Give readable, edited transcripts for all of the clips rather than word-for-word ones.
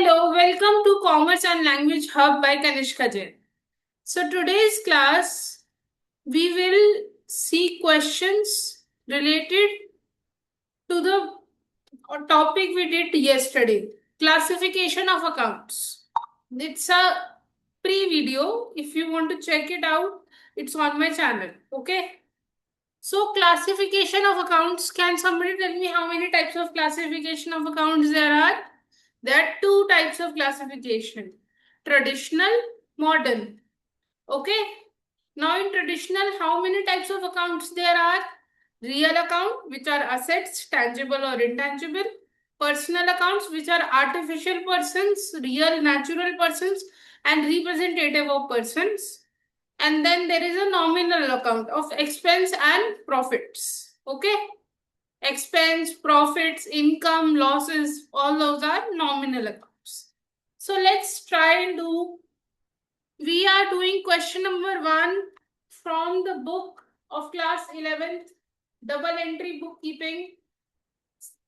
Hello, welcome to Commerce and Language Hub by Kanishka Jain. So today's class, we will see questions related to the topic we did yesterday, classification of accounts. It's a pre-video. If you want to check it out, it's on my channel. Okay. So classification of accounts, can somebody tell me how many types of classification of accounts there are? There are two types of classification, traditional, modern. Okay. Now in traditional, how many types of accounts there are? Real account, which are assets, tangible or intangible. Personal accounts, which are artificial persons, real natural persons, and representative of persons. And then there is a nominal account of expense and profits. Okay. Expense, profits, income, losses, all those are nominal accounts. So let's try and do. We are doing question number 1 from the book of class 11th, double entry bookkeeping,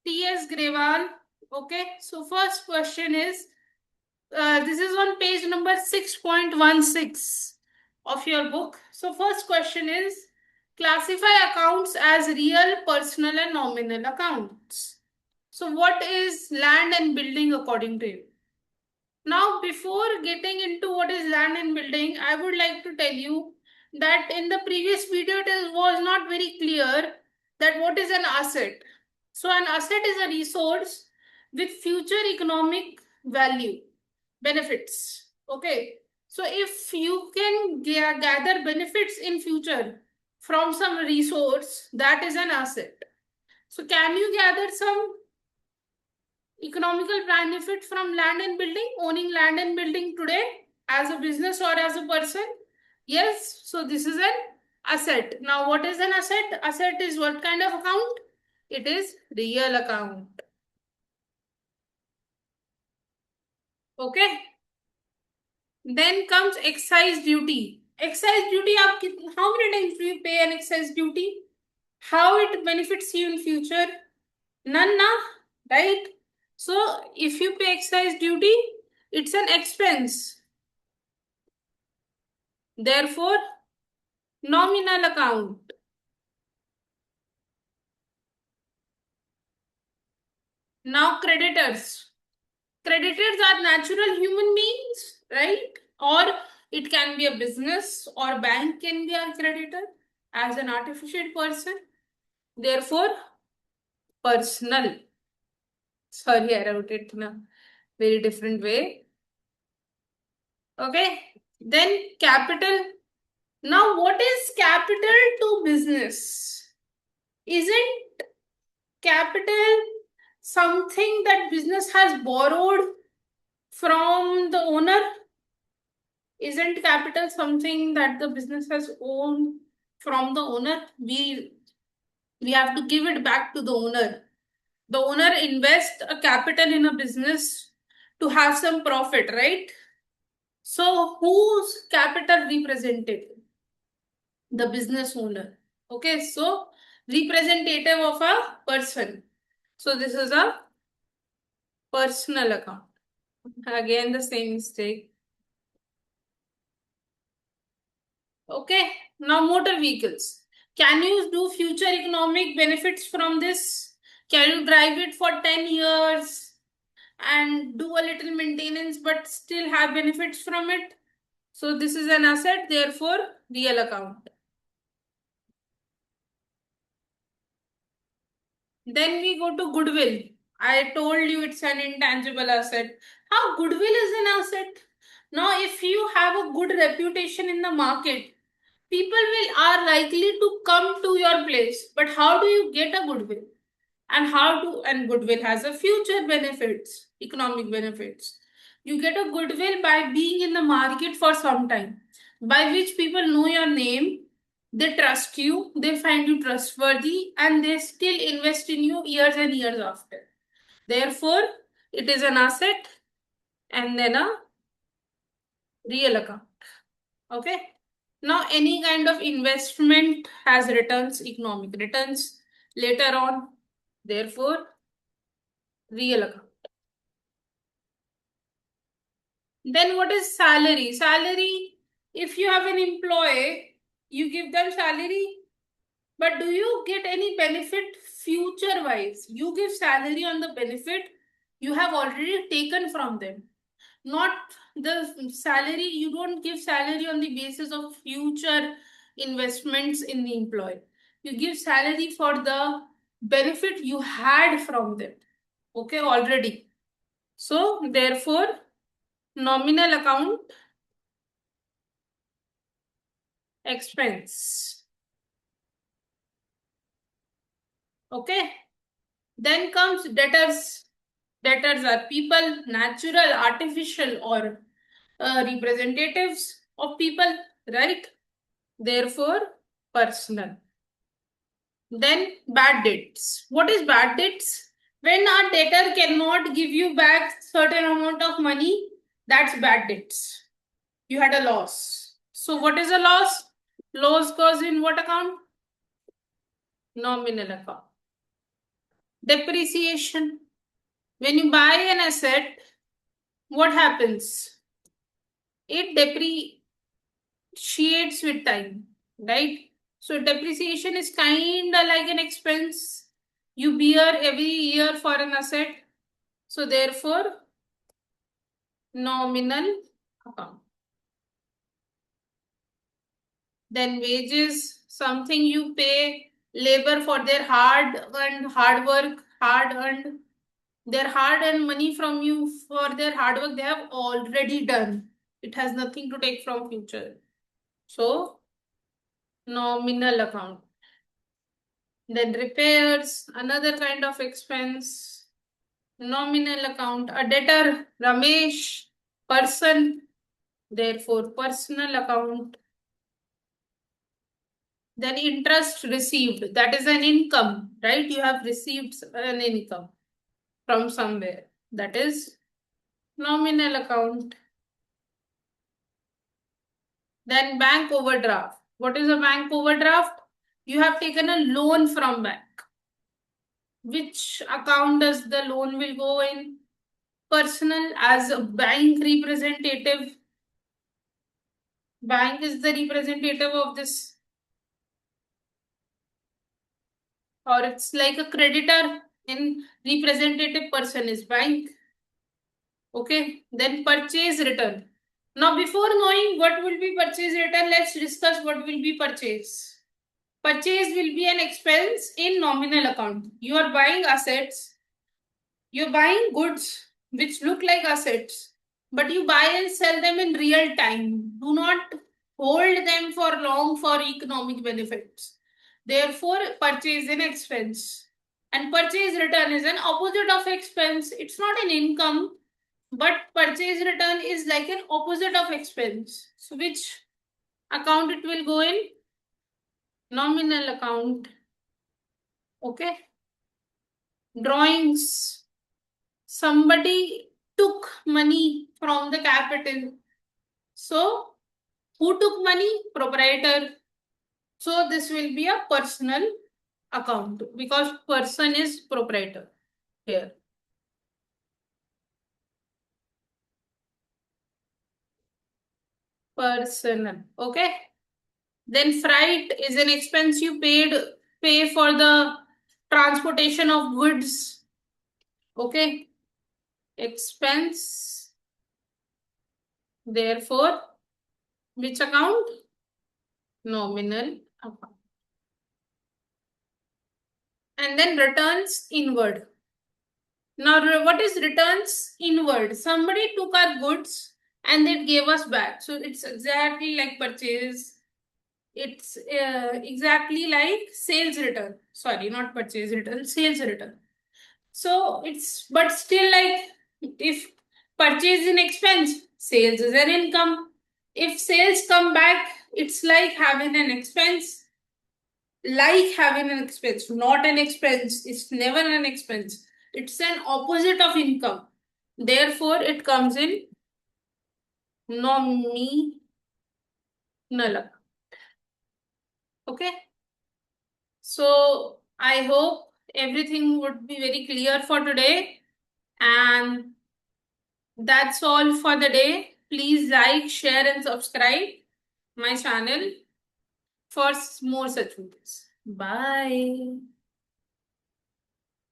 T.S. Grewal. Okay, so first question is, this is on page number 6.16 of your book. So first question is, classify accounts as real, personal and nominal accounts. So what is land and building according to you? Now, before getting into what is land and building, I would like to tell you that in the previous video, it was not very clear that what is an asset. So an asset is a resource with future economic value, benefits. Okay. So if you can gather benefits in future from some resource, that is an asset. So can you gather some economical benefit from land and building, owning land and building today as a business or as a person? Yes. So this is an asset. Now what is an asset? Asset is what kind of account? It is real account. Okay. Then comes excise duty. Excise duty, how many times do you pay an excise duty? How it benefits you in future? None, na? Right? So if you pay excise duty, it's an expense. Therefore, nominal account. Now creditors. Creditors are natural human beings, right? Or it can be a business or bank can be a creditor as an artificial person. Therefore, personal. Sorry, I wrote it in a very different way. Okay. Then capital. Now, what is capital to business? Isn't capital something that business has borrowed from the owner? Isn't capital something that the business has owned from the owner? We have to give it back to the owner. The owner invests a capital in a business to have some profit, right? So whose capital represented? The business owner. Okay, so representative of a person. So this is a personal account. Again, the same mistake. Okay, now motor vehicles. Can you do future economic benefits from this? Can you drive it for 10 years and do a little maintenance but still have benefits from it? So this is an asset, therefore real account. Then we go to goodwill. I told you it's an intangible asset. How goodwill is an asset? Now, if you have a good reputation in the market, people are likely to come to your place. But how do you get a goodwill? And goodwill has a future benefits, economic benefits. You get a goodwill by being in the market for some time, by which people know your name, they trust you, they find you trustworthy, and they still invest in you years and years after. Therefore, it is an asset and then a real account. Okay. Now, any kind of investment has returns, economic returns later on. Therefore, real account. Then what is salary? Salary, if you have an employee, you give them salary, but do you get any benefit future wise? You give salary on the benefit you have already taken from them, not the salary. You don't give salary on the basis of future investments in the employee. You give salary for the benefit you had from them, okay, already. So therefore, nominal account expense. Okay. Then comes debtors. Debtors are people, natural, artificial, or representatives of people, right? Therefore, personal. Then bad debts. What is bad debts? When a debtor cannot give you back certain amount of money, that's bad debts. You had a loss. So what is a loss? Loss goes in what account? Nominal account. Depreciation. When you buy an asset, what happens? It depreciates with time, right? So depreciation is kind of like an expense you bear every year for an asset. So therefore, nominal account. Then wages, something you pay labor for their hard work, hard earned, their hard earned money from you for their hard work they have already done. It has nothing to take from future. So nominal account. Then repairs, another kind of expense. Nominal account. A debtor, Ramesh, person, therefore personal account. Then interest received, that is an income, right? You have received an income from somewhere. That is nominal account. Then bank overdraft. What is a bank overdraft? You have taken a loan from bank. Which account does the loan will go in? Personal. As a bank representative. Bank is the representative of this, or it's like a creditor in representative person is bank. Okay, then purchase return. Now, before knowing what will be purchase return, let's discuss what will be purchase. Purchase will be an expense in nominal account. You are buying assets, you're buying goods which look like assets, but you buy and sell them in real time. Do not hold them for long for economic benefits. Therefore, purchase an expense. And purchase return is an opposite of expense. It's not an income, but purchase return is like an opposite of expense. So which account it will go in? Nominal account. Okay. Drawings. Somebody took money from the capital. So who took money? Proprietor. So this will be a personal account because person is proprietor here. Personal. Okay. Then freight is an expense you pay for the transportation of goods. Okay. Expense. Therefore, which account? Nominal account. And then returns inward. Now, what is returns inward? Somebody took our goods and they gave us back. So it's exactly like purchase. It's exactly like sales return. Sorry, not purchase return, sales return. So it's, but still like if purchase in expense, sales is an income. If sales come back, it's like having an expense. Like having an expense, not an expense. It's never an expense. It's an opposite of income. Therefore, it comes in nominal. Okay. So I hope everything would be very clear for today. And that's all for the day. Please like, share, and subscribe my channel for more such videos. Bye.